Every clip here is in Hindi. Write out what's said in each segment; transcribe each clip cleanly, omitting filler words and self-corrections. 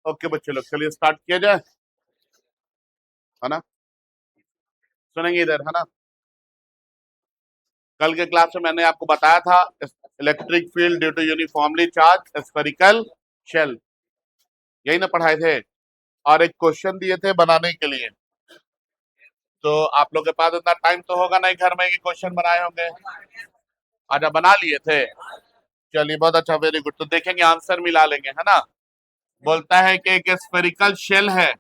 ओके बच्चे लोग, चलिए स्टार्ट किया जाए, है ना। सुनेंगे इधर, है ना। कल के क्लास में मैंने आपको बताया था electric field due to uniformly charge spherical shell, यही ना पढ़ाए थे। और एक क्वेश्चन दिए थे बनाने के लिए, तो आप लोग के पास इतना टाइम तो होगा नहीं घर में कि क्वेश्चन बनाए होंगे। अच्छा, बना लिए थे। चलिए बहुत अच्छा, वेरी गुड। तो देखेंगे, आंसर मिला लेंगे, है ना। बोलता है कि एक स्फेरिकल शेल है,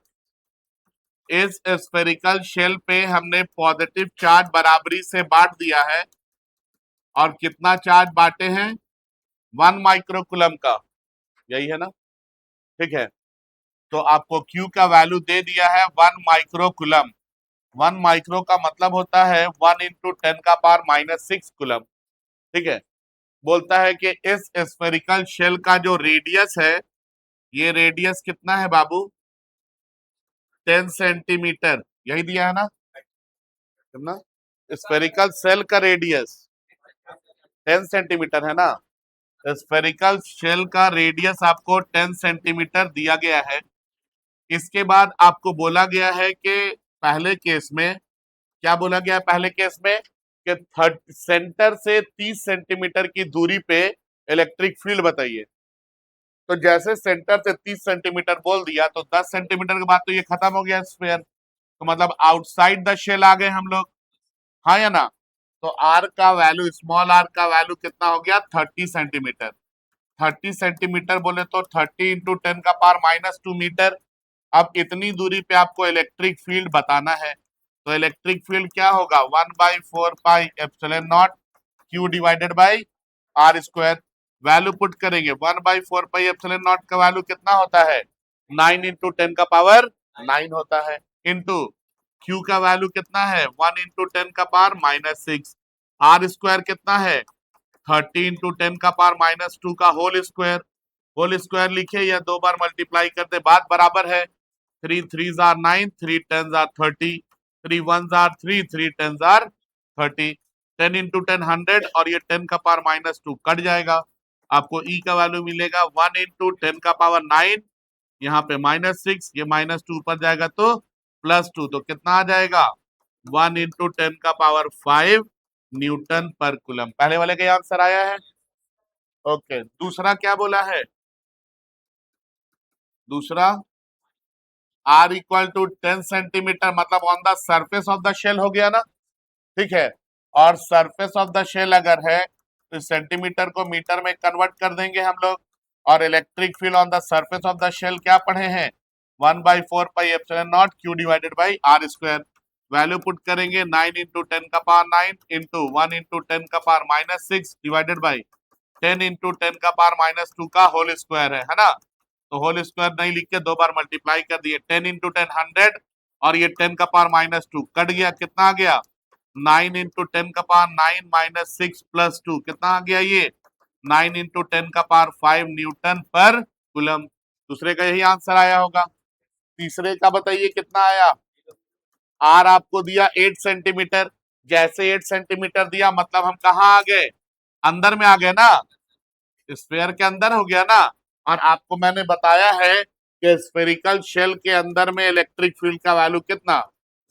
इस स्फेरिकल शेल पे हमने पॉजिटिव चार्ज बराबरी से बांट दिया है, और कितना चार्ज बांटे हैं, 1 माइक्रोकुलम का, यही है ना। ठीक है, तो आपको Q का वैल्यू दे दिया है 1 माइक्रोकुलम। 1 माइक्रो का मतलब होता है 1 × 10⁻⁻6 कुलम। ठीक है, बोलता है कि इस स्फेरिकल शेल का जो रेडियस है, ये रेडियस कितना है बाबू, 10 सेंटीमीटर, यही दिया है ना। कितना, स्फेरिकल शेल का रेडियस 10 सेंटीमीटर है ना। स्फेरिकल शेल का रेडियस आपको 10 सेंटीमीटर दिया गया है। इसके बाद आपको बोला गया है कि पहले केस में क्या बोला गया है, पहले केस में कि सेंटर से 30 सेंटीमीटर की दूरी पे इलेक्ट्रिक फील्ड बताइए। तो जैसे सेंटर से 30 सेंटीमीटर बोल दिया, तो 10 सेंटीमीटर के बाद तो ये खत्म हो गया स्फीयर, तो मतलब आउटसाइड द शेल आ गए हम लोग, हाँ या ना। तो आर का वैल्यू, स्मॉल आर का वैल्यू कितना हो गया, 30 सेंटीमीटर। 30 सेंटीमीटर बोले तो 30 × 10⁻⁻2 मीटर। अब इतनी दूरी पे आपको इलेक्ट्रिक फील्ड बताना है, तो इलेक्ट्रिक फील्ड क्या होगा, 1/4πε0 Q divided by R square. Value put करेंगे, 1/4πε0 का वैल्यू कितना होता है, 9 × 10⁻9 होता है, इंटू Q का वैल्यू कितना है, 1 × 10⁻⁻6। आर स्क्वायर कितना है, 30 × 10⁻⁻2 का होल स्क्वायर। होल स्क्वायर लिखे या दो बार मल्टीप्लाई कर दे, बात बराबर है। 3 3 9, 3 10 30, 3 1 3, 3 10 30। 10 × 10 100, और ये 10⁻⁻2 कट जाएगा, आपको ई का वैल्यू मिलेगा 1 × 10⁻9। यहाँ पे -6, ये -2 ऊपर जाएगा तो +2, तो कितना आ जाएगा, 1 × 10⁻5 न्यूटन पर कुलम। पहले वाले का आंसर आया है। ओके, दूसरा क्या बोला है, दूसरा R इक्वल टू 10 सेंटीमीटर, मतलब on the surface of the shell हो गया ना। ठीक है, और सरफेस ऑफ द शेल अगर है तो सेंटीमीटर को मीटर में कन्वर्ट कर देंगे हम लोग। और electric field on the surface of the shell क्या पढ़े हैं, 1/4πε0 Q divided by R square. Value put करेंगे, 9 × 10⁻9 इंटू 1 × 10⁻6 डिवाइडेड बाई 10 × 10⁻2 का होल स्क्वायर है ना। तो होल स्क्वायर नहीं लिख के दो बार मल्टीप्लाई कर दिए, 10 × 10 100, और ये 10⁻2 कट गया, कितना आ गया, 9 × 10⁻9 -6 + 2, कितना आ गया ये, 9 × 10⁻5 न्यूटन पर कुलम। दूसरे का यही आंसर आया होगा। तीसरे का बताइए कितना आया। आर आपको दिया 8 सेंटीमीटर, जैसे 8 सेंटीमीटर दिया मतलब हम कहाँ आ गए, अंदर में आ गए ना, स्फेयर के अंदर हो गया ना। और आपको मैंने बताया है कि स्फेरिकल शेल के अंदर में इलेक्ट्रिक फील्ड का वैल्यू कितना,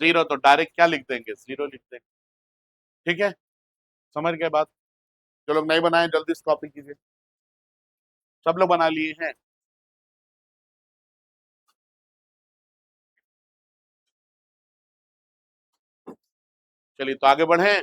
0, तो डायरेक्ट क्या लिख देंगे, 0 लिख देंगे। ठीक है, समझ गए बात। जो लोग नहीं बनाए जल्दी से कॉपी कीजिए, सब लोग बना लिए हैं। चलिए तो आगे बढ़े।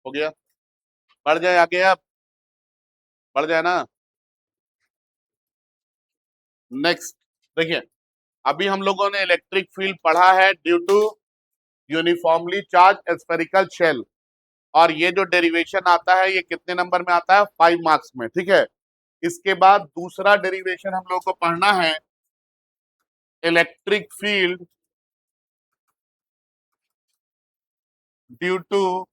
हो गया, बढ़ जाए आगे, अब बढ़ जाए ना। नेक्स्ट देखिए, अभी हम लोगों ने इलेक्ट्रिक फील्ड पढ़ा है due to uniformly charge spherical shell, और ये जो डेरिवेशन आता है ये कितने नंबर में आता है, 5 मार्क्स में, ठीक है। इसके बाद दूसरा डेरिवेशन हम लोग को पढ़ना है, electric field due to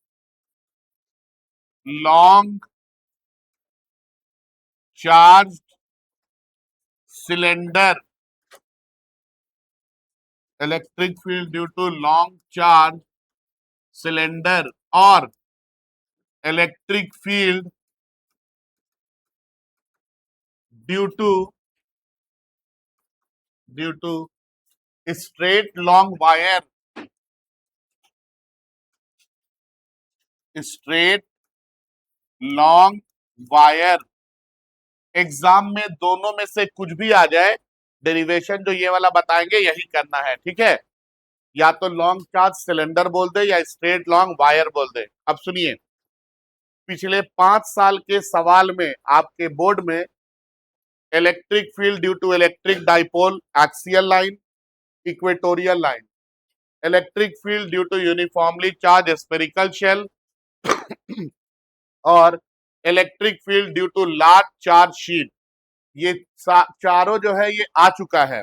long charge cylinder, electric field due to long charge cylinder, और electric field due to straight long wire, straight long wire. Exam में दोनों में से कुछ भी आ जाए, डेरिवेशन जो ये वाला बताएंगे यही करना है, ठीक है। या तो लॉन्ग चार्ज सिलेंडर बोल दे या स्ट्रेट लॉन्ग वायर बोल दे। अब सुनिए, पिछले 5 साल के सवाल में आपके बोर्ड में electric field due to electric dipole axial line, equatorial line, electric field due to uniformly charge spherical shell, और electric field due to large charge sheet, ये चारों जो है ये आ चुका है।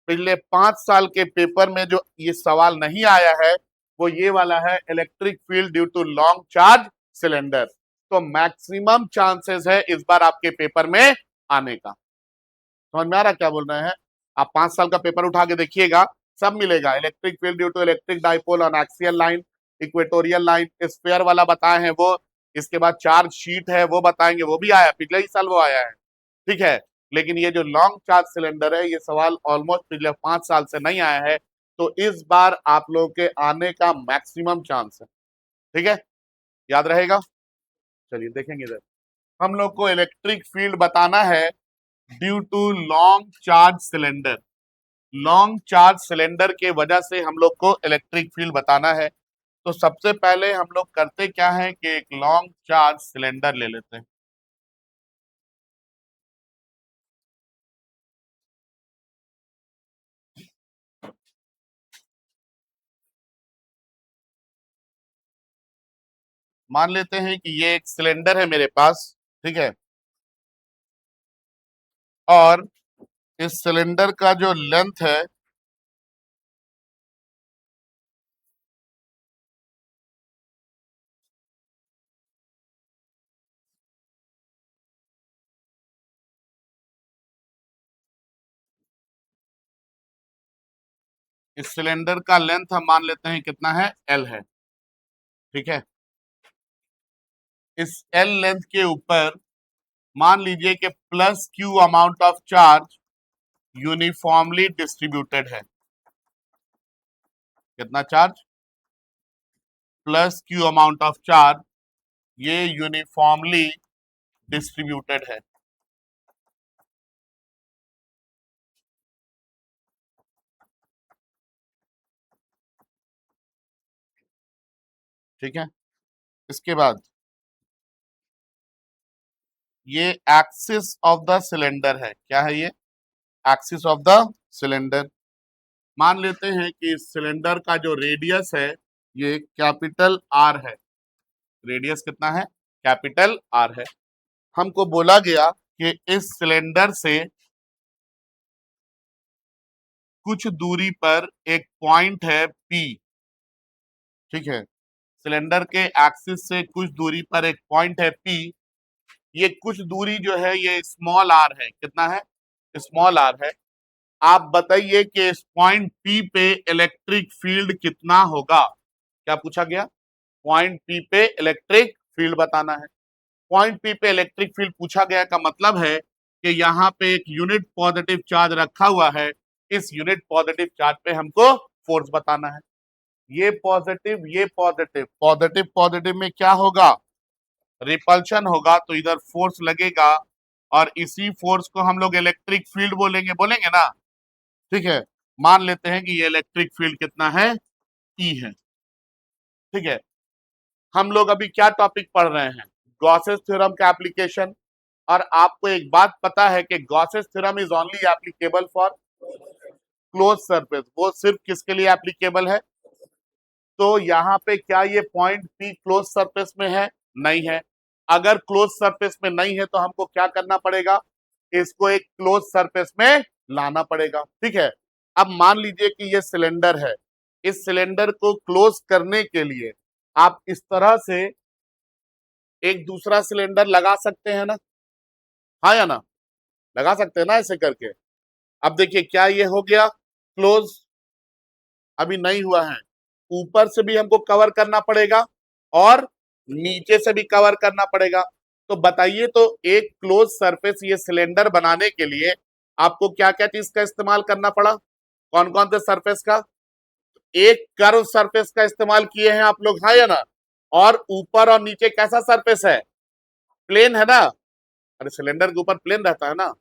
पिछले 5 साल के पेपर में जो ये सवाल नहीं आया है वो ये वाला है, electric field due to long charge cylinder. तो मैक्सिमम चांसेस है इस बार आपके पेपर में आने का। समझ में आ रहा क्या बोल रहे हैं? आप 5 साल का पेपर उठा के देखिएगा, सब मिलेगा। Electric field due to electric dipole on axial line, equatorial line, sphere वाला बताए हैं वो, इसके बाद चार्ज शीट है वो बताएंगे, वो भी आया पिछले ही साल, वो आया है, ठीक है। लेकिन ये जो लॉन्ग चार्ज सिलेंडर है ये सवाल ऑलमोस्ट पिछले 5 साल से नहीं आया है, तो इस बार आप लोगों के आने का मैक्सिमम चांस है, ठीक है, याद रहेगा। चलिए देखेंगे इधर, हम लोग को इलेक्ट्रिक फील्ड बताना है due to long charge cylinder. Long charge cylinder के वजह से हम लोग को इलेक्ट्रिक फील्ड बताना है। तो सबसे पहले हम लोग करते क्या है कि एक लॉन्ग चार्ज सिलेंडर ले लेते हैं। मान लेते हैं कि ये एक सिलेंडर है मेरे पास, ठीक है, और इस सिलेंडर का जो लेंथ है इस सिलेंडर का लेंथ हम मान लेते हैं कितना है, एल है, ठीक है। इस एल लेंथ के ऊपर मान लीजिए कि plus Q amount of charge uniformly distributed है। कितना charge? Plus Q amount of charge, ये यूनिफॉर्मली डिस्ट्रीब्यूटेड है, ठीक है। इसके बाद ये एक्सिस ऑफ द सिलेंडर है, क्या है ये? Axis of the cylinder. मान लेते हैं कि इस सिलेंडर का जो रेडियस है ये कैपिटल आर है। रेडियस कितना है? कैपिटल आर है। हमको बोला गया कि इस सिलेंडर से कुछ दूरी पर एक पॉइंट है पी, ठीक है। सिलेंडर के एक्सिस से कुछ दूरी पर एक पॉइंट है पी। ये कुछ दूरी जो है ये स्मॉल आर है। कितना है? स्मॉल आर है। आप बताइए कि इस पॉइंट पी पे इलेक्ट्रिक फील्ड कितना होगा? क्या पूछा गया? पॉइंट पी पे इलेक्ट्रिक फील्ड बताना है। पॉइंट पी पे इलेक्ट्रिक फील्ड पूछा गया का मतलब है कि यहाँ पे एक यूनिट पॉजिटिव चार्ज रखा हुआ है, इस यूनिट पॉजिटिव चार्ज पे हमको फोर्स बताना है। ये पॉजिटिव, ये पॉजिटिव, पॉजिटिव पॉजिटिव में क्या होगा? रिपल्शन होगा, तो इधर फोर्स लगेगा, और इसी फोर्स को हम लोग इलेक्ट्रिक फील्ड बोलेंगे, बोलेंगे ना, ठीक है। मान लेते हैं कि ये इलेक्ट्रिक फील्ड कितना है? ई है, ठीक है। हम लोग अभी क्या टॉपिक पढ़ रहे हैं, गॉसेस थ्योरम का एप्लीकेशन। और आपको एक बात पता है कि Gauss's theorem is only applicable for close surface, वो सिर्फ किसके लिए एप्लीकेबल है? तो यहाँ पे क्या ये पॉइंट पी क्लोज सरफेस में है? नहीं है। अगर क्लोज सरफेस में नहीं है तो हमको क्या करना पड़ेगा, इसको एक क्लोज सरफेस में लाना पड़ेगा। ठीक है, अब मान लीजिए कि ये सिलेंडर है, इस सिलेंडर को क्लोज करने के लिए आप इस तरह से एक दूसरा सिलेंडर लगा सकते हैं ना, हाँ या ना? लगा सकते हैं ना ऐसे करके। अब देखिए क्या ये हो गया क्लोज? अभी नहीं हुआ है। ऊपर से भी हमको कवर करना पड़ेगा और नीचे से भी कवर करना पड़ेगा। तो बताइए, तो एक क्लोज सरफेस ये सिलेंडर बनाने के लिए आपको क्या क्या चीज का इस्तेमाल करना पड़ा? कौन कौन से सरफेस का? एक कर्व सरफेस का इस्तेमाल किए हैं आप लोग, हाँ या ना? और ऊपर और नीचे कैसा सरफेस है? प्लेन है ना? अरे सिलेंडर के ऊपर प्लेन रहता है ना,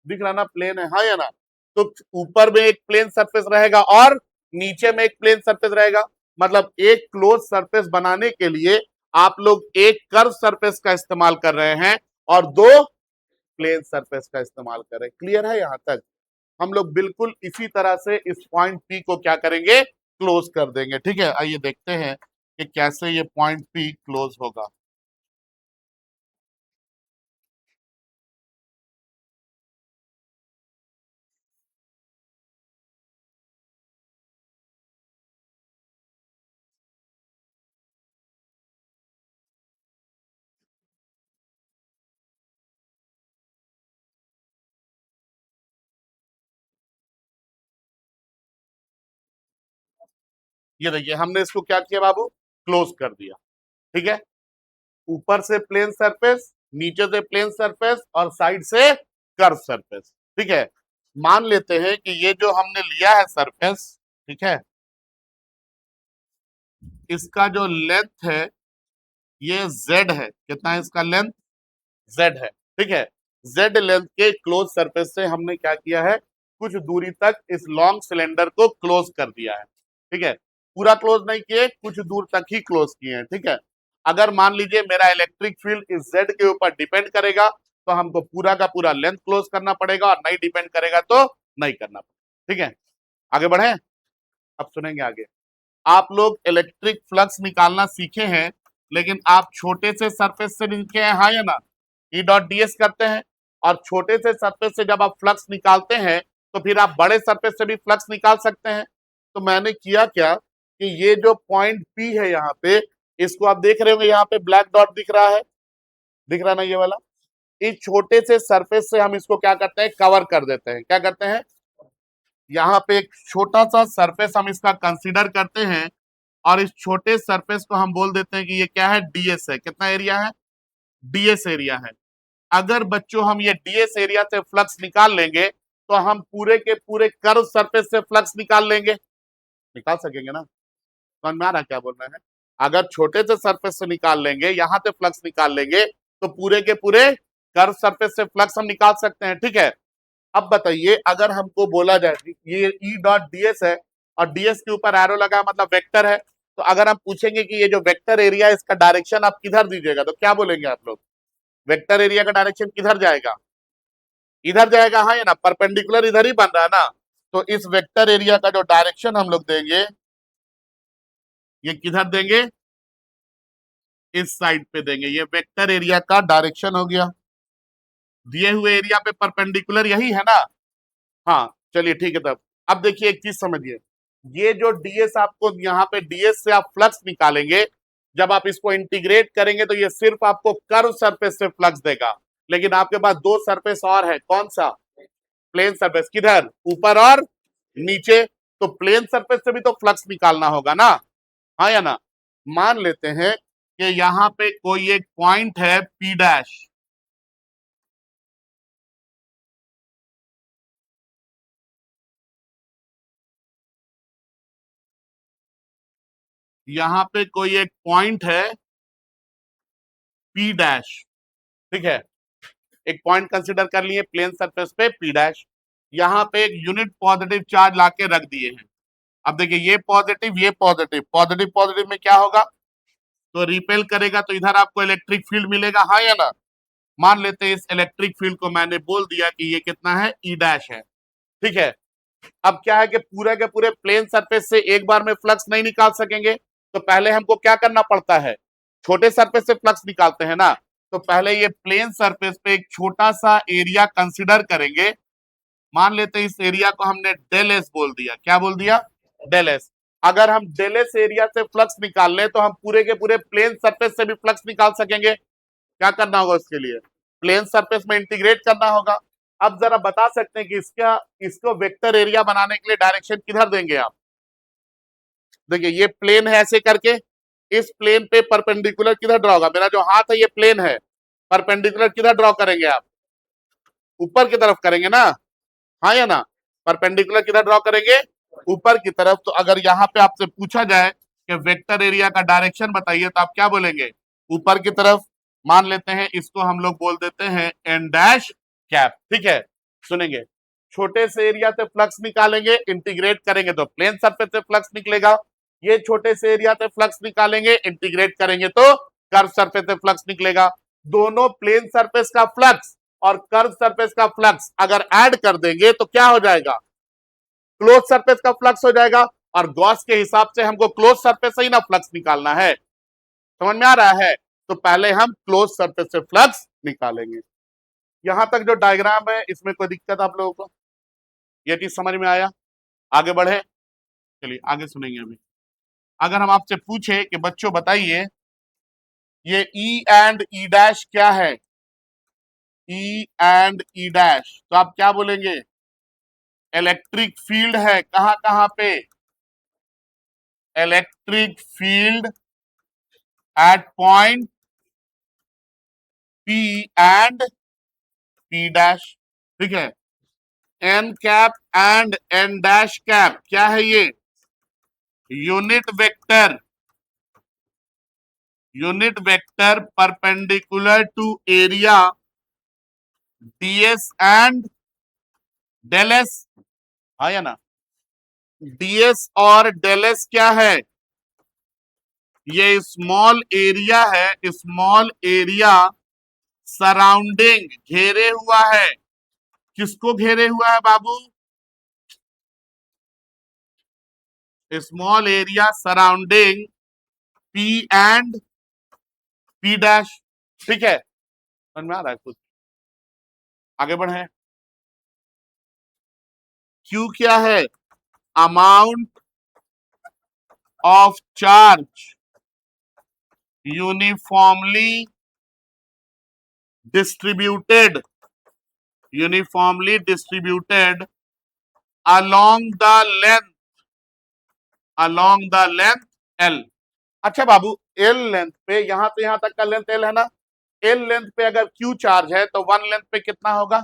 दिख रहा ना प्लेन है, हाँ या ना? तो ऊपर में एक प्लेन सरफेस रहेगा और नीचे में एक प्लेन सरफेस रहेगा। मतलब एक क्लोज सरफेस बनाने के लिए आप लोग एक कर्व सरफेस का इस्तेमाल कर रहे हैं और दो प्लेन सरफेस का इस्तेमाल कर रहे हैं। क्लियर है यहां तक? हम लोग बिल्कुल इसी तरह से इस पॉइंट पी को क्या करेंगे, क्लोज कर देंगे। ठीक है, आइए देखते हैं कि कैसे ये पॉइंट पी क्लोज होगा। ये देखिए हमने इसको क्या किया बाबू, क्लोज कर दिया। ठीक है, ऊपर से प्लेन सरफेस, नीचे से प्लेन सरफेस और साइड से कर्व सरफेस। ठीक है, मान लेते हैं कि ये जो हमने लिया है सरफेस, ठीक है, इसका जो लेंथ है ये z है। कितना है इसका लेंथ? z है। ठीक है, z लेंथ के क्लोज सरफेस से हमने क्या किया है, कुछ दूरी तक इस लॉन्ग सिलेंडर को क्लोज कर दिया है। ठीक है, पूरा क्लोज नहीं किए, कुछ दूर तक ही क्लोज किए हैं। ठीक है, अगर मान लीजिए मेरा इलेक्ट्रिक फील्ड इस z के ऊपर डिपेंड करेगा तो हमको पूरा का पूरा लेंथ क्लोज करना पड़ेगा, और नहीं डिपेंड करेगा तो नहीं करना पड़ेगा। ठीक है, आगे बढ़े, अब सुनेंगे आगे। आप लोग इलेक्ट्रिक फ्लक्स निकालना सीखे हैं, लेकिन आप छोटे से सरफेस से सीखे हैं, हाँ या ना? ई डॉट डी एस करते हैं, और छोटे से सरफेस से जब आप फ्लक्स निकालते हैं तो फिर आप बड़े सरफेस से भी फ्लक्स निकाल सकते हैं। तो मैंने किया क्या कि ये जो पॉइंट पी है यहाँ पे, इसको आप देख रहे होंगे, यहाँ पे ब्लैक डॉट दिख रहा है, दिख रहा ना ये वाला? इस छोटे से सरफेस से हम इसको क्या करते हैं, कवर कर देते हैं। क्या करते हैं, यहाँ पे एक छोटा सा सरफेस हम इसका कंसीडर करते हैं, और इस छोटे सरफेस को हम बोल देते हैं कि ये क्या है, डीएस है। कितना एरिया है? डीएस एरिया है। अगर बच्चों हम ये डीएस एरिया से फ्लक्स निकाल लेंगे तो हम पूरे के पूरे कर्व सरफेस से फ्लक्स निकाल लेंगे। निकाल सकेंगे ना? समझ में आ रहा क्या बोल रहे हैं? अगर छोटे से सरफेस से निकाल लेंगे, यहां से फ्लक्स निकाल लेंगे, तो पूरे के पूरे कर्व सरफेस से फ्लक्स हम निकाल सकते हैं। ठीक है, अब बताइए, अगर हमको बोला जाए कि ये ई डॉट डीएस है और डीएस के ऊपर एरो लगा है, मतलब वेक्टर है, तो अगर हम पूछेंगे कि ये जो वेक्टर एरिया है इसका डायरेक्शन आप किधर दीजिएगा, तो क्या बोलेंगे आप लोग? वेक्टर एरिया का डायरेक्शन किधर जाएगा? इधर जाएगा, हाँ या ना? परपेंडिकुलर इधर ही बन रहा है ना, तो इस वेक्टर एरिया का जो डायरेक्शन हम लोग देंगे, ये किधर देंगे? इस साइड पे देंगे। ये वेक्टर एरिया का डायरेक्शन हो गया। दिए हुए एरिया पे परपेंडिकुलर यही है ना? हाँ, चलिए ठीक है। तब अब देखिए एक चीज समझिए, ये जो डीएस आपको यहाँ पे डीएस से आप फ्लक्स निकालेंगे, जब आप इसको इंटीग्रेट करेंगे तो ये सिर्फ आपको कर्व सरफेस से फ्लक्स देगा। लेकिन आपके पास दो सरफेस और है, कौन सा? Plane surface. किधर? ऊपर और नीचे। तो प्लेन सरफेस से भी तो फ्लक्स निकालना होगा ना, हाँ या ना? मान लेते हैं कि यहाँ पे कोई एक पॉइंट है पी डैश, यहाँ पे कोई एक पॉइंट है पी डैश। ठीक है, एक पॉइंट कंसीडर कर लिए प्लेन सरफेस पे पी डैश। यहाँ पे एक यूनिट पॉजिटिव चार्ज लाके रख दिए हैं। अब देखिए ये पॉजिटिव, ये पॉजिटिव, पॉजिटिव पॉजिटिव में क्या होगा? तो रिपेल करेगा तो इधर आपको इलेक्ट्रिक फील्ड मिलेगा, हाँ या ना। मान लेते हैं इस इलेक्ट्रिक फील्ड को मैंने बोल दिया कि ये कितना है, ई डैश है, ठीक है। अब क्या है कि पूरे के पूरे प्लेन सरफेस से एक बार में फ्लक्स नहीं निकाल सकेंगे, तो पहले हमको क्या करना पड़ता है, छोटे सरफेस से फ्लक्स निकालते हैं ना। तो पहले ये प्लेन सरफेस पे एक छोटा सा एरिया कंसिडर करेंगे, मान लेते हैं इस एरिया को हमने डेल एस बोल दिया, क्या बोल दिया, डेल एस। अगर हम डेल एस एरिया से फ्लक्स निकाल लें तो हम पूरे के पूरे प्लेन सरफेस से भी फ्लक्स निकाल सकेंगे। क्या करना होगा उसके लिए, प्लेन सरफेस में इंटीग्रेट करना होगा। अब जरा बता सकते हैं कि इसको वेक्टर एरिया बनाने के लिए डायरेक्शन किधर देंगे आप। देखिए ये प्लेन है, ऐसे करके इस प्लेन पे परपेंडिकुलर किधर ड्रॉ होगा, मेरा जो हाथ है ये प्लेन है, परपेंडिकुलर किधर ड्रॉ करेंगे आप, ऊपर की तरफ करेंगे ना, हाँ या ना। परपेंडिकुलर किधर ड्रॉ करेंगे, ऊपर की तरफ। तो अगर यहाँ पे आपसे पूछा जाए कि वेक्टर एरिया का डायरेक्शन बताइए तो आप क्या बोलेंगे, ऊपर की तरफ। मान लेते हैं इसको हम लोग बोल देते हैं एन डैश कैप, ठीक है। सुनेंगे, छोटे से एरिया से फ्लक्स निकालेंगे, इंटीग्रेट करेंगे तो प्लेन सरफेस से फ्लक्स निकलेगा। ये छोटे से एरिया से फ्लक्स निकालेंगे, इंटीग्रेट करेंगे तो कर्व सरफेस से फ्लक्स निकलेगा। दोनों प्लेन सरफेस का फ्लक्स और कर्व सरफेस का फ्लक्स अगर ऐड कर देंगे तो क्या हो जाएगा, क्लोज सरफेस का फ्लक्स हो जाएगा। और गॉस के हिसाब से हमको क्लोज सरफेस से ही ना फ्लक्स निकालना है, समझ में आ रहा है। तो पहले हम क्लोज सरफेस से फ्लक्स निकालेंगे। यहां तक जो डायग्राम है इसमें कोई दिक्कत आप लोगों को, ये चीज समझ में आया। आगे बढ़े, चलिए आगे सुनेंगे। अभी अगर हम आपसे पूछे कि बच्चों बताइए ये ई एंड ई डैश क्या है, ई एंड ई डैश, तो आप क्या बोलेंगे, इलेक्ट्रिक फील्ड है। कहां कहां पे, electric field at point P and P dash, ठीक है। N cap and N dash cap क्या है, ये unit vector, unit vector perpendicular to area dS and del S, हाँ या ना। डीएस और डेल एस क्या है, ये स्मॉल एरिया है, स्मॉल एरिया सराउंडिंग, घेरे हुआ है। किसको घेरे हुआ है बाबू, small area surrounding P and P dash, ठीक है। समझ में आ रहा है कुछ, आगे बढ़े। क्यू क्या है, amount of charge uniformly distributed, uniformly distributed along the length, along the length L। अच्छा बाबू, L लेंथ पे, यहां से यहां तक का लेंथ L है ना, L लेंथ पे अगर Q चार्ज है तो वन लेंथ पे कितना होगा,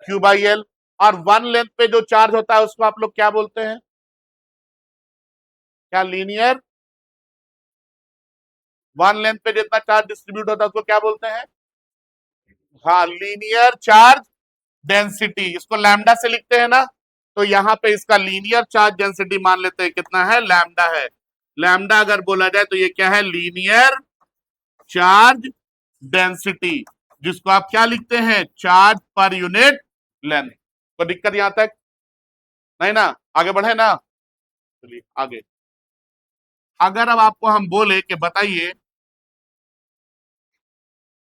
Q बाई L। और वन लेंथ पे जो चार्ज होता है उसको आप लोग क्या बोलते हैं, क्या लीनियर, वन लेंथ पे जितना चार्ज डिस्ट्रीब्यूट होता है उसको क्या बोलते हैं, हाँ लीनियर चार्ज डेंसिटी, इसको लैम्डा से लिखते हैं ना। तो यहाँ पे इसका लीनियर चार्ज डेंसिटी मान लेते हैं कितना है, लैम्डा है। लैम्डा अगर बोला जाए तो ये क्या है, लीनियर चार्ज डेंसिटी, जिसको आप क्या लिखते हैं, चार्ज पर यूनिट लेंथ। तो दिक्कत यहां तक नहीं ना, आगे बढ़े ना, चलिए आगे। अगर अब आपको हम बोले कि बताइए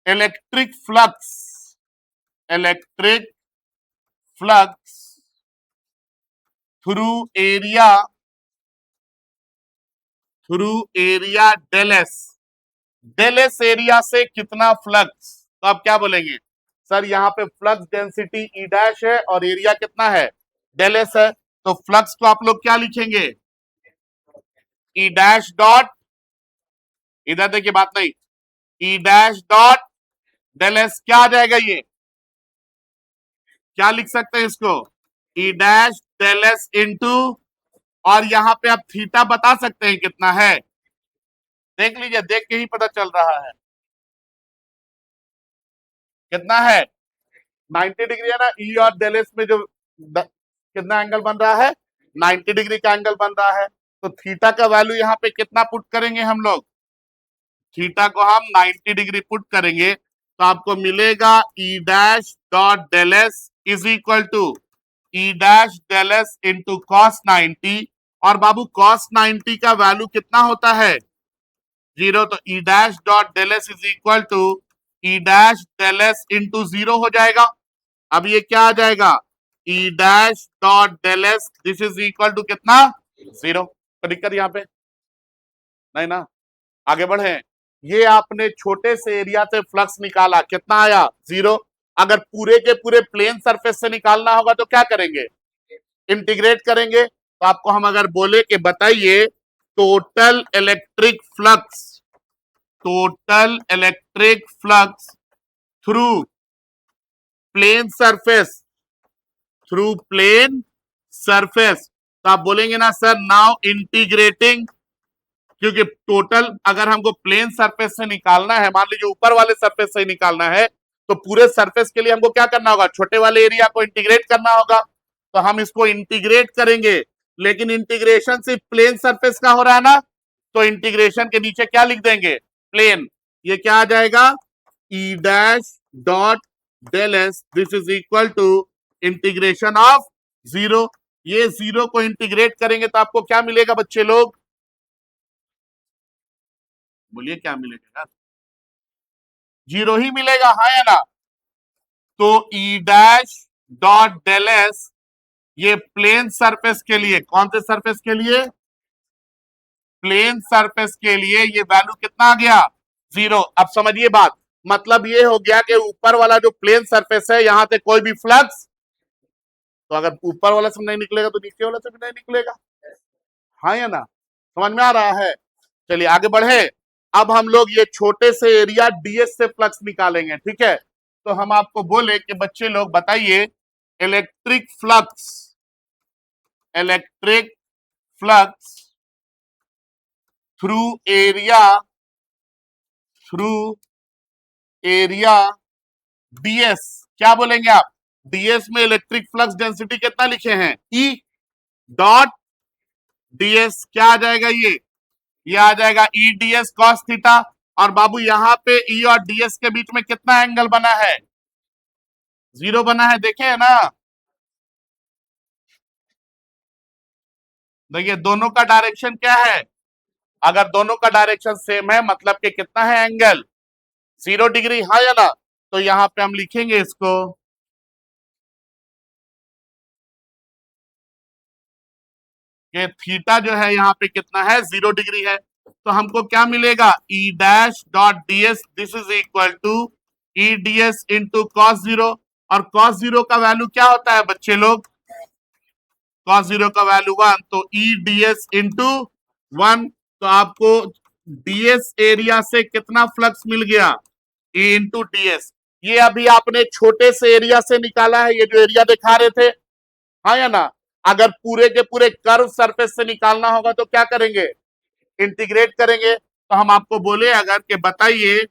electric flux, electric flux through area, through area del S, del S area से कितना फ्लक्स, तो आप क्या बोलेंगे, सर यहाँ पे फ्लक्स डेंसिटी ई डैश है और एरिया कितना है, डेल एस है। तो फ्लक्स को आप लोग क्या लिखेंगे, ई डैश डॉट, इधर देखिए बात नहीं, E dash dot del S, क्या आ जाएगा ये, क्या लिख सकते हैं इसको, E dash del S into, और यहां पे आप थीटा बता सकते हैं कितना है, देख लीजिए, देख के ही पता चल रहा है कितना है, 90 डिग्री है ना। ई और डेल एस में जो कितना एंगल बन रहा है, 90 डिग्री का एंगल बन रहा है। तो थीटा का वैल्यू यहाँ पे कितना पुट करेंगे हम लोग, थीटा को हम 90 डिग्री पुट करेंगे तो आपको मिलेगा E dash dot del S is equal to E dash del S into cos 90। और बाबू कॉस 90 का वैल्यू कितना होता है 0, तो E dash dot del S is equal to E dash del S into 0 हो जाएगा। अब ये क्या आ जाएगा E dash dot del S this is equal to कितना 0। तो दिक्कत यहाँ पे नहीं ना। आगे बढ़े, ये आपने छोटे से एरिया से फ्लक्स निकाला कितना आया 0। अगर पूरे के पूरे प्लेन सरफेस से निकालना होगा तो क्या करेंगे इंटीग्रेट करेंगे। तो आपको हम अगर बोले कि बताइए total electric flux, total electric flux through plane surface, through plane surface, तो आप बोलेंगे ना सर नाउ इंटीग्रेटिंग, क्योंकि टोटल अगर हमको प्लेन सरफेस से निकालना है, मान लीजिए ऊपर वाले सरफेस से निकालना है, तो पूरे सरफेस के लिए हमको क्या करना होगा छोटे वाले एरिया को इंटीग्रेट करना होगा। तो हम इसको इंटीग्रेट करेंगे, लेकिन इंटीग्रेशन सिर्फ प्लेन सरफेस का हो रहा है ना, तो इंटीग्रेशन के नीचे क्या लिख देंगे प्लेन। ये क्या आ जाएगा E dash dot del S this is equal to integration of 0। ये 0 को इंटीग्रेट करेंगे तो आपको क्या मिलेगा बच्चे लोग, बोलिए क्या मिलेगा 0 ही मिलेगा, हाँ या ना। तो E dash dot del S ये प्लेन सरफेस के लिए, कौन से सरफेस के लिए प्लेन सरफेस के लिए ये वैल्यू कितना आ गया 0। अब समझिए बात, मतलब ये हो गया कि ऊपर वाला जो प्लेन सरफेस है यहां से कोई भी फ्लक्स, तो अगर ऊपर वाला से नहीं निकलेगा तो नीचे वाला से भी नहीं निकलेगा, हाँ या ना, समझ में आ रहा है। चलिए आगे बढ़े, अब हम लोग ये छोटे से एरिया डीएस से फ्लक्स निकालेंगे, ठीक है। तो हम आपको बोले कि बच्चे लोग बताइए electric flux, electric flux through area, through area DS, क्या बोलेंगे आप डीएस में इलेक्ट्रिक फ्लक्स डेंसिटी कितना लिखे हैं ई डॉट डीएस, क्या आ जाएगा ये आ जाएगा ई डीएस कॉस थीटा। और बाबू यहाँ पे ई और डीएस के बीच में कितना एंगल बना है 0 बना है, देखे है ना। देखिए दोनों का डायरेक्शन क्या है, अगर दोनों का डायरेक्शन सेम है मतलब कि कितना है एंगल 0 डिग्री, हाँ या ना। तो यहाँ पे हम लिखेंगे इसको कि थीटा जो है यहाँ पे कितना है 0 डिग्री है। तो हमको क्या मिलेगा E dash dot dS this is equal to E dS into cos 0। और कॉस 0 का वैल्यू क्या होता है बच्चे लोग, कॉस 0 का वैल्यू 1, तो ई डीएस इंटू 1। तो आपको डीएस एरिया से कितना फ्लक्स मिल गया ई इंटू डीएस। ये अभी आपने छोटे से एरिया से निकाला है, ये जो एरिया दिखा रहे थे, हाँ या ना। अगर पूरे के पूरे कर्व सरफेस से निकालना होगा तो क्या करेंगे इंटीग्रेट करेंगे। तो हम आपको बोले अगर के बताइए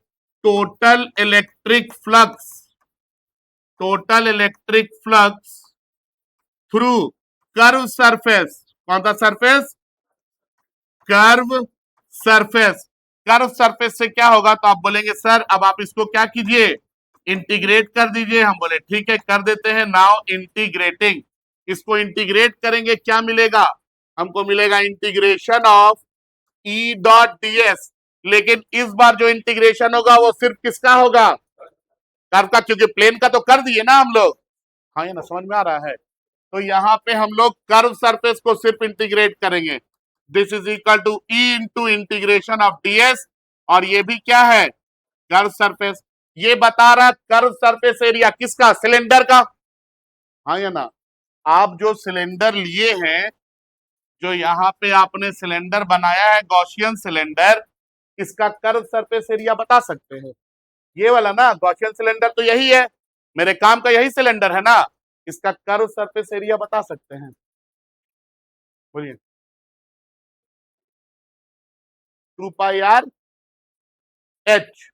total electric flux, total electric flux through curve surface, कौन सा surface curve surface, curve surface से क्या होगा, तो आप बोलेंगे सर अब आप इसको क्या कीजिए इंटीग्रेट कर दीजिए। हम बोले ठीक है कर देते हैं, नाउ इंटीग्रेटिंग, इसको इंटीग्रेट करेंगे क्या मिलेगा हमको मिलेगा integration of E dot DS. लेकिन इस बार जो इंटीग्रेशन होगा वो सिर्फ किसका होगा कर्व का, क्योंकि प्लेन का तो कर दिए ना हम लोग, हाँ ये ना समझ में आ रहा है। तो यहाँ पे हम लोग कर्व सरफेस को सिर्फ इंटीग्रेट करेंगे, this is equal to E into integration of dS. और ये भी क्या है कर्व सरफेस, ये बता रहा कर्व सरफेस एरिया किसका सिलेंडर का, हाँ या ना। आप जो सिलेंडर लिए हैं, जो यहाँ पे आपने सिलेंडर बनाया है गॉसियन सिलेंडर, इसका कर्व सरफेस एरिया बता सकते हैं, ये वाला ना गॉसियन सिलेंडर तो यही है, मेरे काम का यही सिलेंडर है ना, इसका कर्व सरफेस एरिया बता सकते हैं, बोलिए 2 पाई आर एच,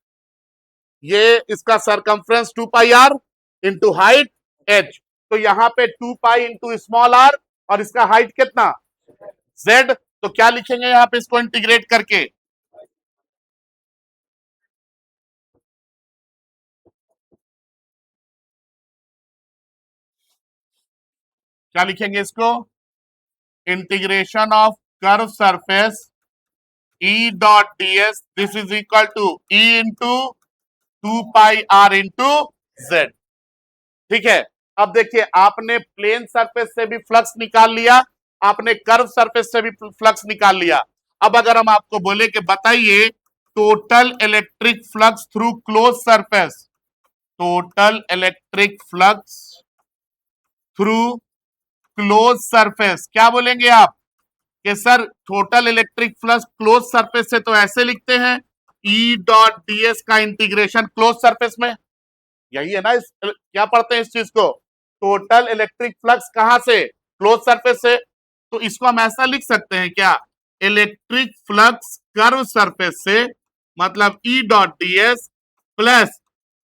ये इसका circumference 2 pi R into height H. तो यहाँ पे 2 पाई इंटू स्मॉल आर और इसका हाइट कितना जेड। तो क्या लिखेंगे यहाँ पे इसको इंटीग्रेट करके क्या लिखेंगे इसको? Integration of curve surface E dot ds this is equal to E into 2πr into z। ठीक है, अब देखिए आपने प्लेन सरफेस से भी फ्लक्स निकाल लिया, आपने कर्व सरफेस से भी फ्लक्स निकाल लिया। अब अगर हम आपको बोले कि बताइए total electric flux through close surface, total electric flux through close surface, क्या बोलेंगे आप कि sir total electric flux close surface से तो ऐसे लिखते हैं E डॉट ds का इंटीग्रेशन क्लोज सरफेस में, यही है ना क्या पढ़ते हैं इस चीज को? टोटल इलेक्ट्रिक फ्लक्स कहां से? क्लोज सरफेस से। तो इसको हम ऐसा लिख सकते हैं क्या? इलेक्ट्रिक फ्लक्स कर्व सरफेस से, मतलब E dot ds plus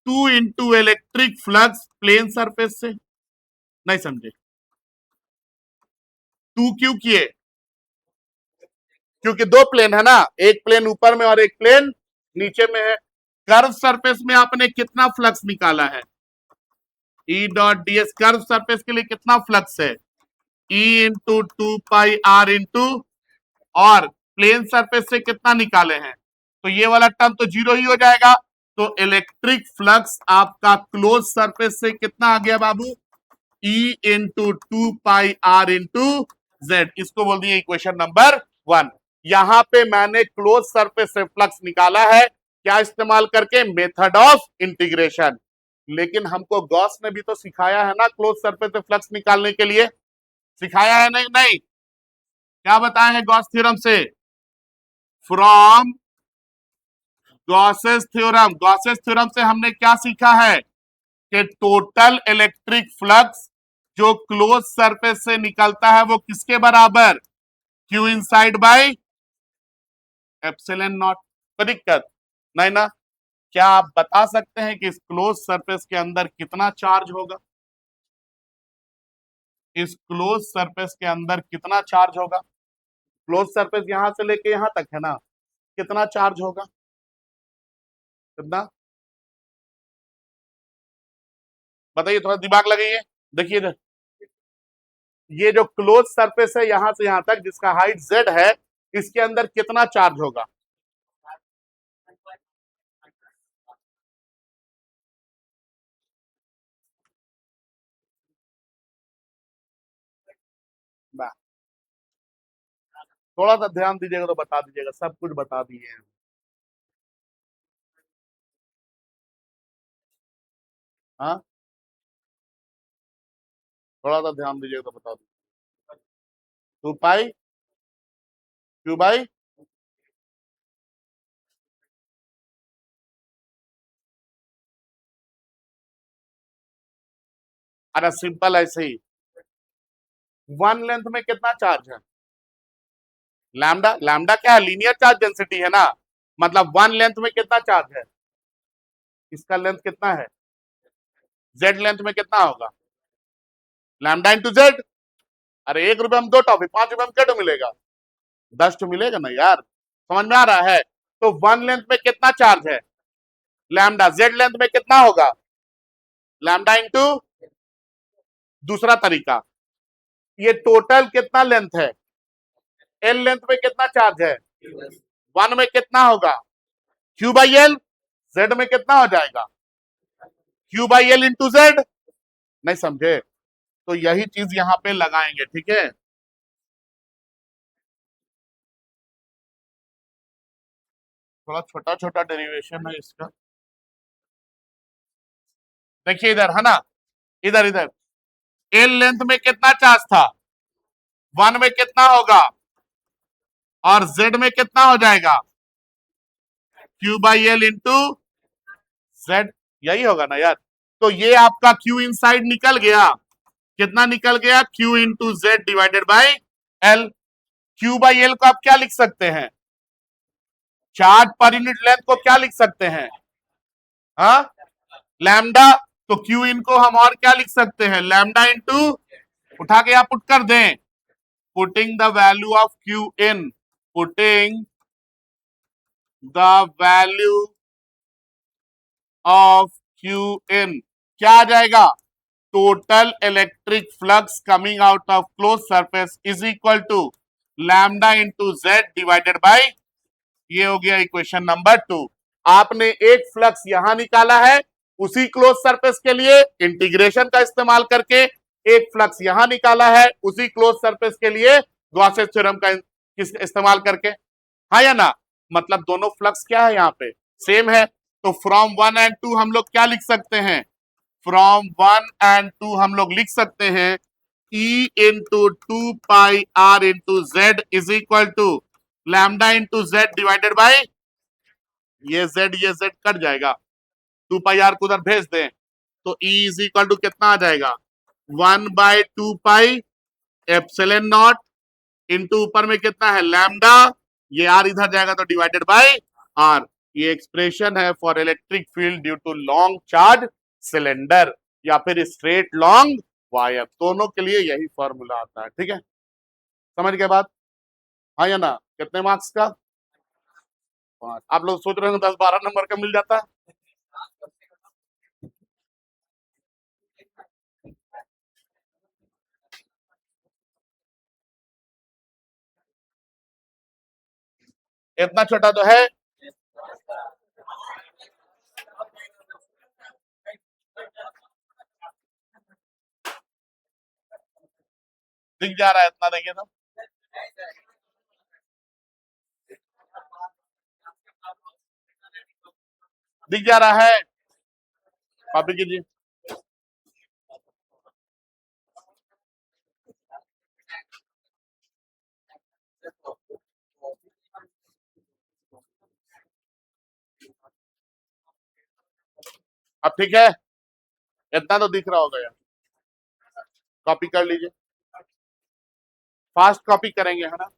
2 into electric flux plane surface से। नहीं समझे? 2 क्यों किए? क्योंकि दो प्लेन है ना, एक प्लेन ऊपर में और एक प्लेन नीचे में है। कर्व सरफेस में आपने कितना फ्लक्स निकाला है? E dot ds curve surface के लिए कितना फ्लक्स है? E इंटू 2πr इंटू, और प्लेन सरफेस से कितना निकाले हैं? तो ये वाला टर्म तो जीरो ही हो जाएगा। तो इलेक्ट्रिक फ्लक्स आपका क्लोज सरफेस से कितना आ गया बाबू? E into 2πr into z। इसको बोल दिए इक्वेशन नंबर 1। यहां पे मैंने क्लोज सरफेस से फ्लक्स निकाला है, क्या इस्तेमाल करके? Method of integration. लेकिन हमको गॉस ने भी तो सिखाया है ना क्लोज सरफेस से फ्लक्स निकालने के लिए, सिखाया है नहीं? नहीं, क्या बताया है गॉस थ्योरम से? From Gauss's theorem, Gauss's theorem से हमने क्या सीखा है कि टोटल इलेक्ट्रिक फ्लक्स जो क्लोज सरफेस से निकलता है वो किसके बराबर? Q inside by epsilon not. तो दिक्कत नहीं ना? क्या आप बता सकते हैं कि इस क्लोज सरफेस के अंदर कितना चार्ज होगा? इस क्लोज सरफेस के अंदर कितना चार्ज होगा? क्लोज सरफेस यहां से लेके यहां तक है ना, कितना चार्ज होगा? कितना बताइए, थोड़ा दिमाग लगाइए। देखिए इधर, ये जो क्लोज सरफेस है यहां से यहां तक, जिसका हाइट z है, इसके अंदर कितना चार्ज होगा? थोड़ा सा ध्यान दीजिएगा तो बता दीजिएगा, सब कुछ बता दिए हैं। हाँ, थोड़ा सा ध्यान दीजिएगा तो बता दीजिए। 2 पाई क्यू बाई, अरे सिंपल ऐसे ही, वन लेंथ में कितना चार्ज है? लैम्डा। लैम्डा क्या है? लीनियर चार्ज डेंसिटी है ना, मतलब वन लेंथ में कितना चार्ज है? इसका लेंथ कितना है? जेड लेंथ में कितना होगा? Lambda into Z. अरे 1 रुपए में 2 टॉफी, 5 रुपए में क्या तो मिलेगा? 10 तो मिलेगा ना यार, समझ में आ रहा है? तो वन लेंथ में कितना चार्ज है? लैम्डा। जेड लेंथ में कितना होगा? लैम्डा इंटू, दूसरा तरीका, ये टोटल कितना लेंथ है? एल लेंथ में कितना चार्ज है? वन में कितना होगा? Q by L. जेड में कितना हो जाएगा? Q by L into Z. नहीं समझे? तो यही चीज यहां पे लगाएंगे, ठीक है? थोड़ा छोटा छोटा डेरिवेशन है इसका। देखिए इधर है ना, इधर इधर एल लेंथ में कितना चार्ज था? वन में कितना होगा? और जेड में कितना हो जाएगा? Q by L into Z. यही होगा ना यार? तो ये आपका क्यू इनसाइड निकल गया, कितना निकल गया? Q into Z divided by L. Q by L को आप क्या लिख सकते हैं? चार्ज पर यूनिट लेंथ को क्या लिख सकते हैं? हाँ, लैम्डा। तो क्यू इन को हम और क्या लिख सकते हैं? लैम्डा इंटू, उठा के आप पुट कर दें, putting the value of Q in, putting the value of Q in, क्या आ जाएगा? total electric flux coming out of closed surface is equal to lambda into z divided by, ये हो गया इक्वेशन नंबर 2। आपने एक फ्लक्स यहां निकाला है उसी क्लोज सरफेस के लिए इंटीग्रेशन का इस्तेमाल करके, एक फ्लक्स यहां निकाला है उसी क्लोज सरफेस के लिए गॉसेस थ्योरम का इस्तेमाल करके, हाँ या ना। मतलब दोनों फ्लक्स क्या है यहाँ पे, सेम है। तो फ्रॉम 1 and 2 हम लोग क्या लिख सकते हैं, फ्रॉम 1 and 2 हम लोग लिख सकते हैं E into 2 pi r into z is equal to lambda into Z divided by, ये z कट जाएगा, 2 पाई r को उधर भेज दें तो E इज इक्वल टू कितना आ जाएगा, 1/2 पाई एप्सिलॉन नॉट इंटू ऊपर में कितना है लैम्डा, ये r इधर जाएगा तो डिवाइडेड बाई r। ये एक्सप्रेशन है for electric field due to long charge cylinder या फिर स्ट्रेट लॉन्ग वायर, दोनों के लिए यही फॉर्मूला आता है। ठीक है, समझ गए बात, हाँ या ना। कितने मार्क्स का, 5। आप लोग सोच रहे हो 10-12 नंबर का मिल जाता, इतना छोटा तो है। दिख जा रहा है इतना, देखिए तो दिख जा रहा है, कॉपी कीजिए। अब ठीक है, इतना तो दिख रहा होगा यार, कॉपी कर लीजिए, फास्ट कॉपी करेंगे है ना।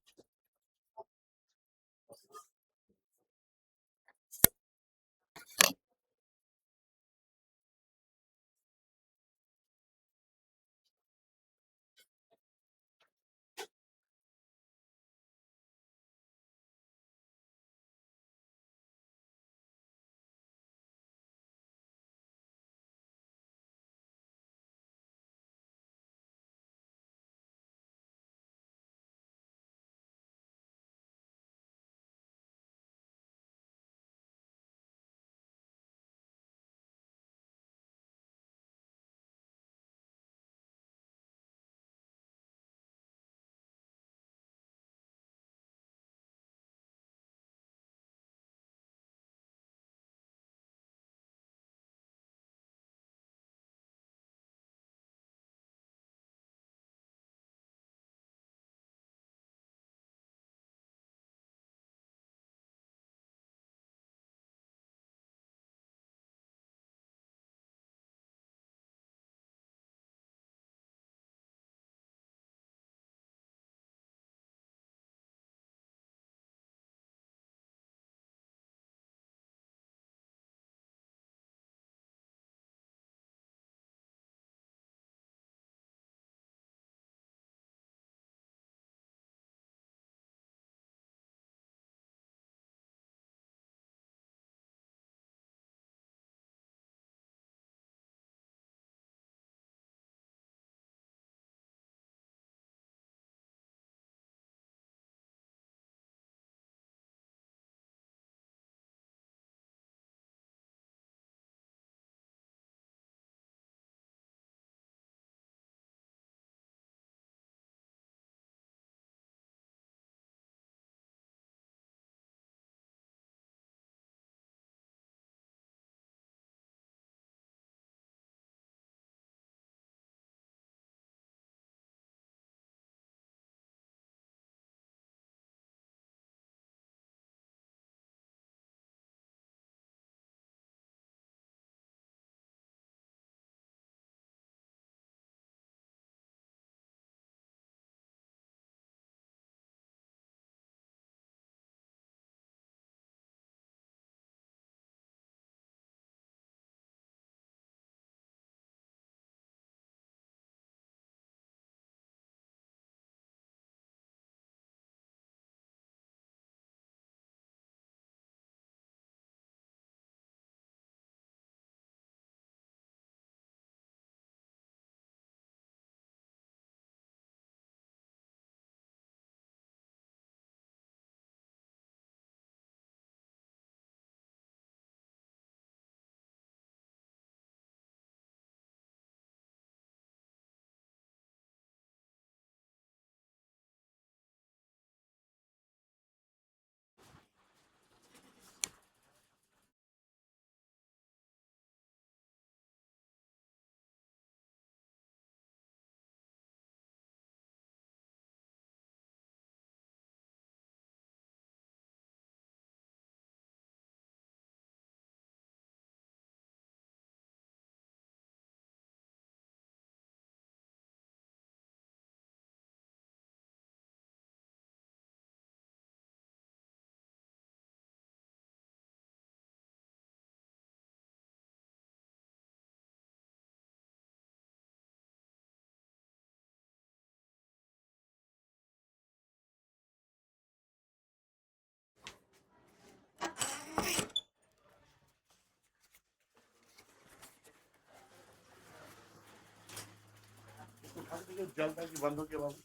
जलता कि बंद हो गया बाबू,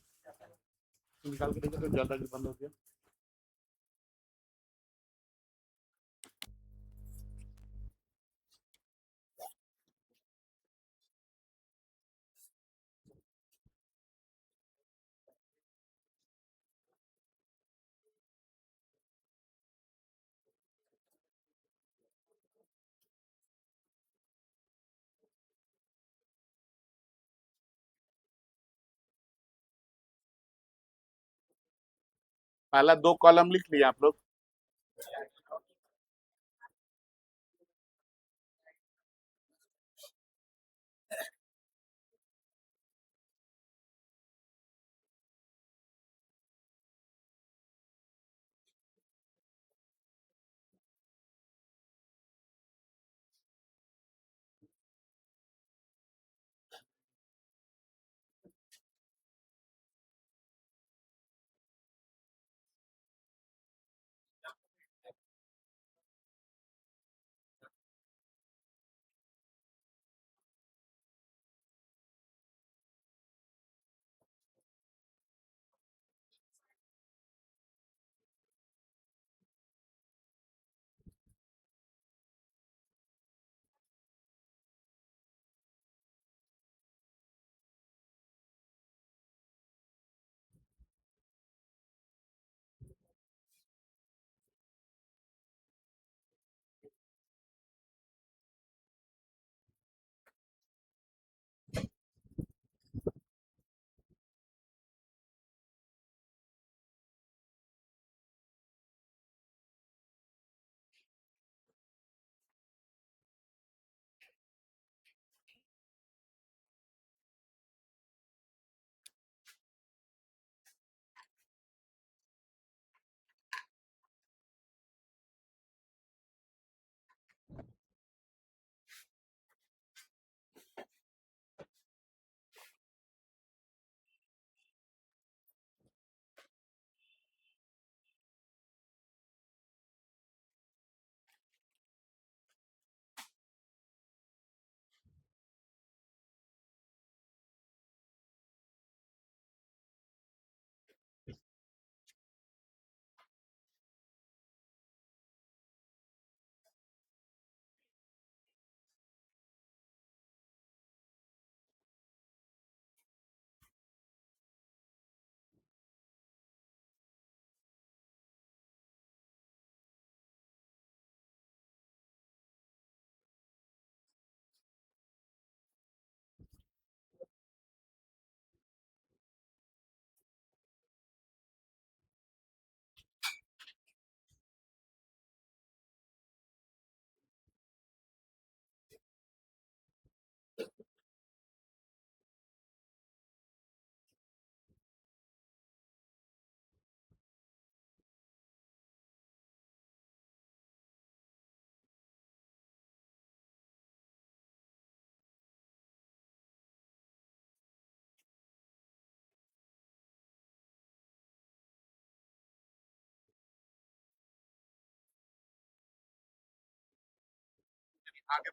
निकाल के देखो तो जलता कि बंद हो गया। पहला 2 कॉलम लिख लिया आप लोग। आगे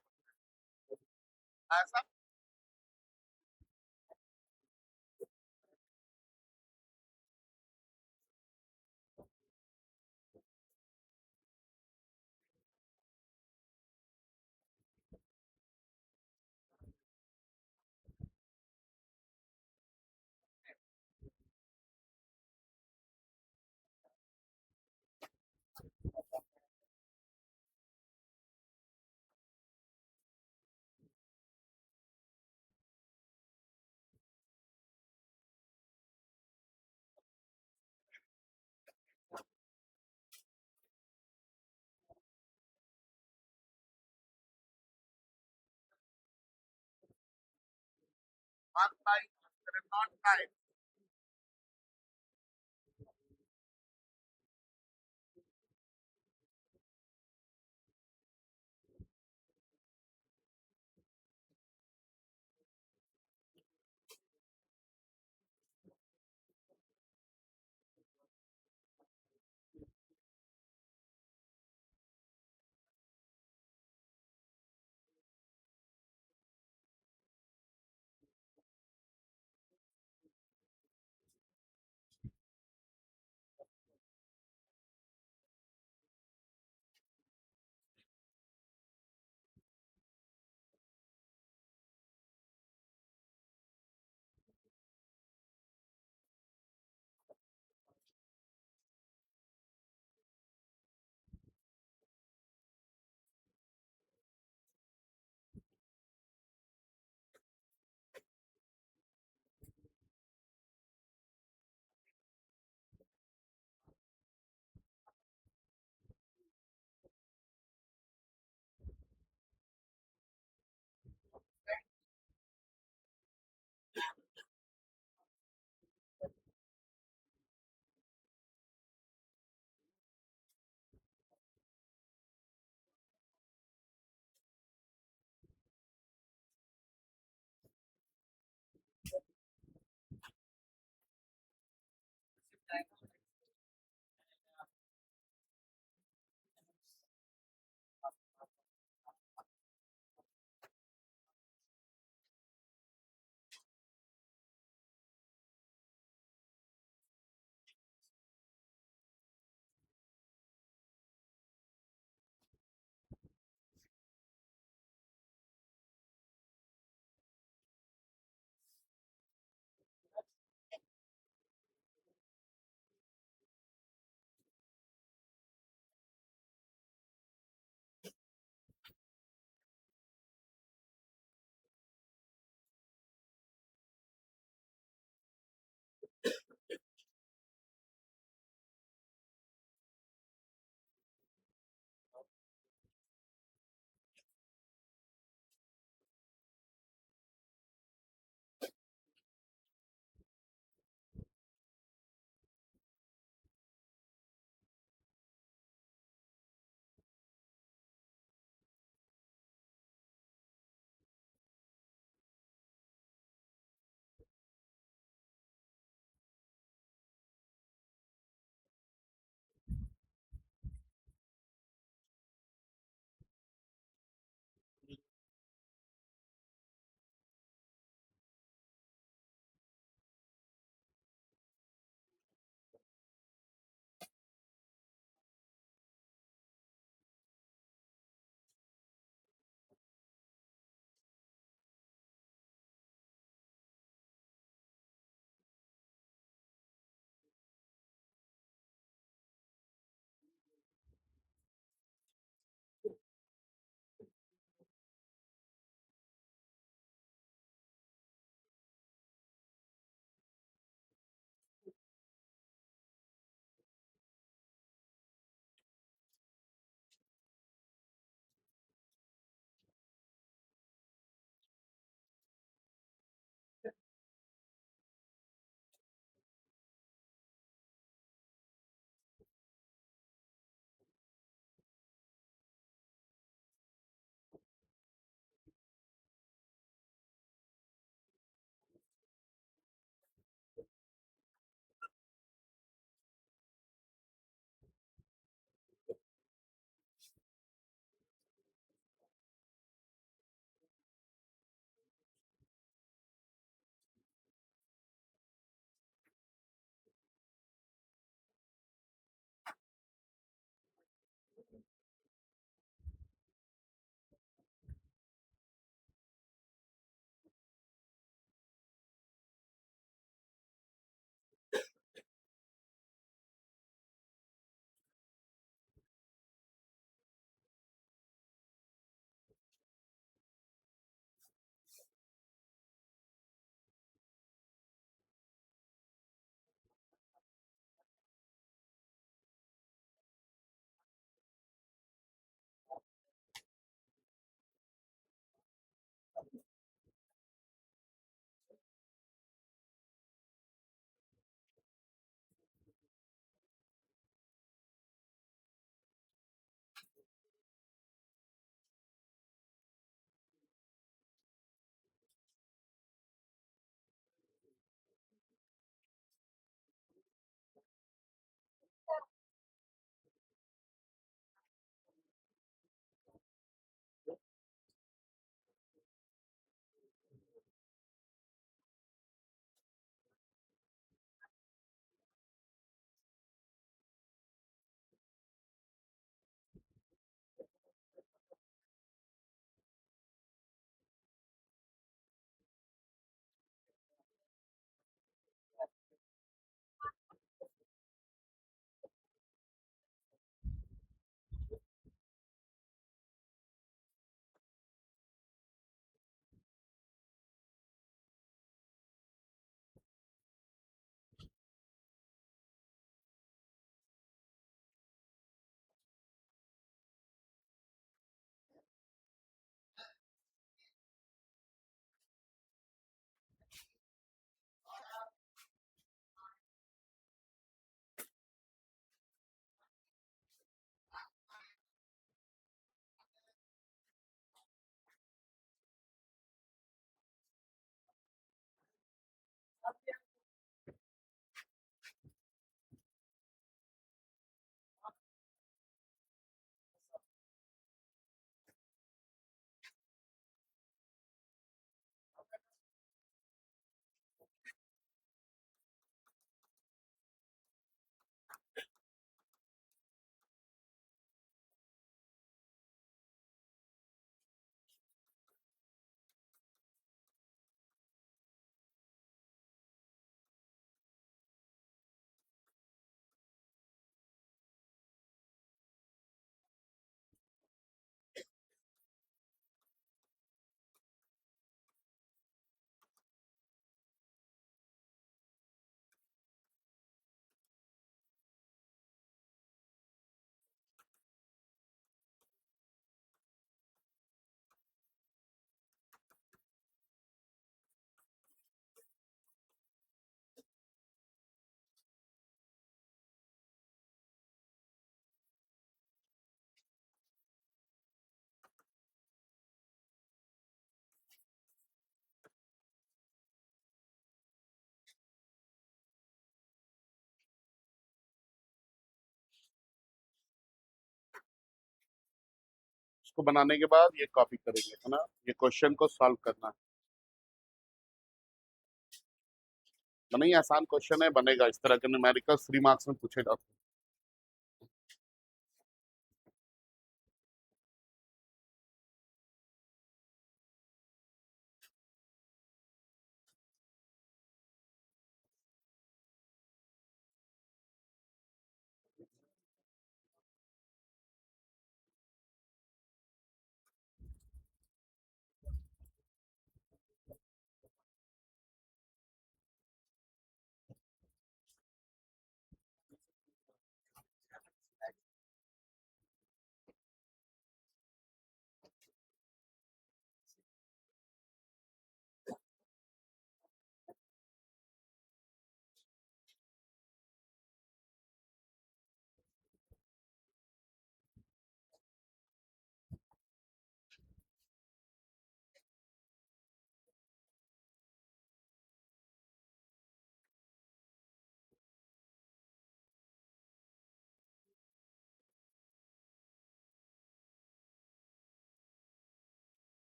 ऐसा one time, not time. इसको बनाने के बाद ये कॉपी करेंगे, है ना, ये क्वेश्चन को सॉल्व करना है। नहीं, आसान क्वेश्चन है, बनेगा इस तरह के न्यूमेरिकल 3 मार्क्स में पूछे जाते हैं।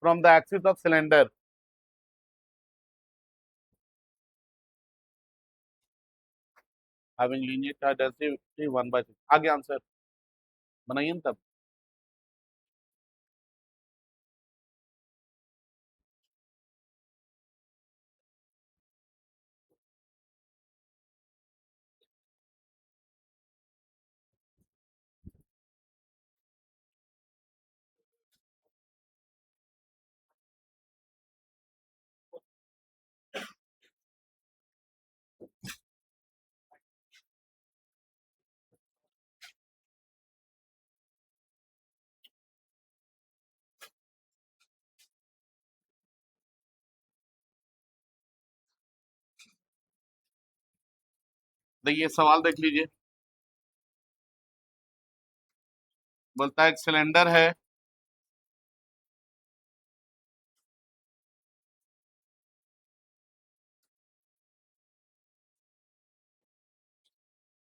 From the axis of cylinder having linear charge density 1/6, आगे आंसर बनाइए ना तब। देखिए सवाल देख लीजिए, बोलता है एक सिलेंडर है,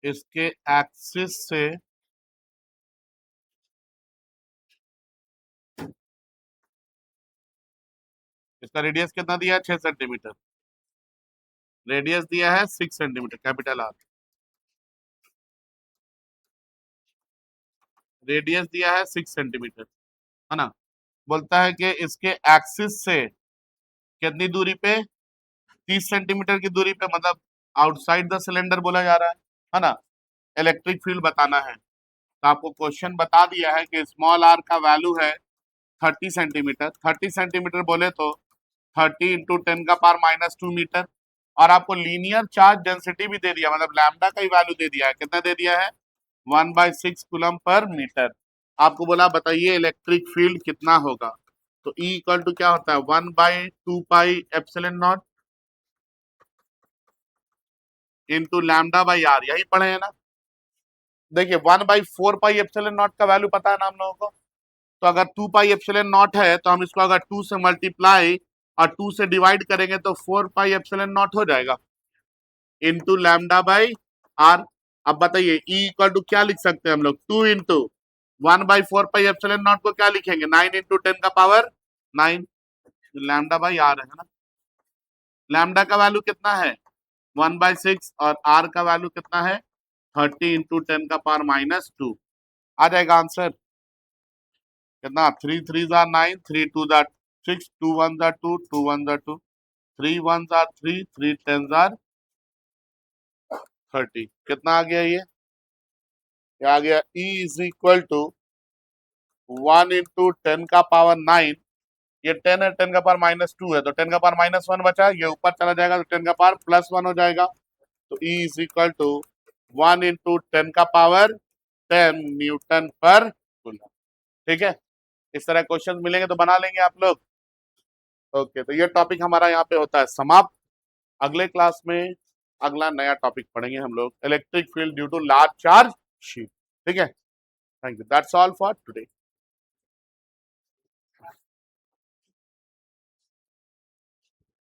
इसके एक्सिस से इसका रेडियस कितना दिया है, 6 सेंटीमीटर, रेडियस दिया है 6 सेंटीमीटर, कैपिटल आर, रेडियस दिया है 6 सेंटीमीटर, है ना। बोलता है कि इसके एक्सिस से कितनी दूरी पे, 30 सेंटीमीटर की दूरी पे, मतलब आउटसाइड द सिलेंडर बोला जा रहा है ना। इलेक्ट्रिक फील्ड बताना है, तो आपको क्वेश्चन बता दिया है कि स्मॉल आर का वैल्यू है 30 सेंटीमीटर, 30 सेंटीमीटर बोले तो 30 × 10⁻⁻2 मीटर, और आपको लीनियर चार्ज डेंसिटी भी दे दिया, मतलब लैम्डा का ही वैल्यू दे दिया है, कितना दे दिया है, 1/6 कूलम पर मीटर। आपको बोला बताइए इलेक्ट्रिक फील्ड कितना होगा, तो E इक्वल टू क्या होता है, 1/2πε0 इंटू λ/r, यही पढ़े हैं ना। देखिए 1/4πε0 का वैल्यू पता है ना हम लोगों को, तो अगर 2πε0 है तो हम इसको अगर 2 से मल्टीप्लाई और 2 से डिवाइड करेंगे तो 4πε0 हो जाएगा इंटू λ/r। अब बताइए E इक्वल टू क्या लिख सकते हैं हम लोग, 2 इंटू 1/4πε0 को क्या लिखेंगे, 9 इंटू 10⁻9, λ/r है ना। लैम्डा का वैल्यू कितना है, 1/6, और r का वैल्यू कितना है, 30 इंटू 10⁻²। आ जाएगा आंसर कितना, 3 3 are 9, 3 2 are 6, 2 1 are 2, 2 1 are 2, 3 1 are 3, 3 10 are 30। कितना आ गया ये आ गया E is equal to 1 into 10⁻9, ये 10 है, 10⁻2 है, तो 10⁻1 बचा, ये ऊपर चला जाएगा तो 10⁻+1 हो जाएगा, तो E is equal to 1 into 10⁻10 newton per coulomb. ठीक है, इस तरह क्वेश्चन मिलेंगे तो बना लेंगे आप लोग। ओके, तो ये टॉपिक हमारा यहाँ पे होता है समाप्त। अगले क्लास में अगला नया टॉपिक पढ़ेंगे हम लोग, electric field due to large charge sheet. ठीक है। Thank you, that's all for today.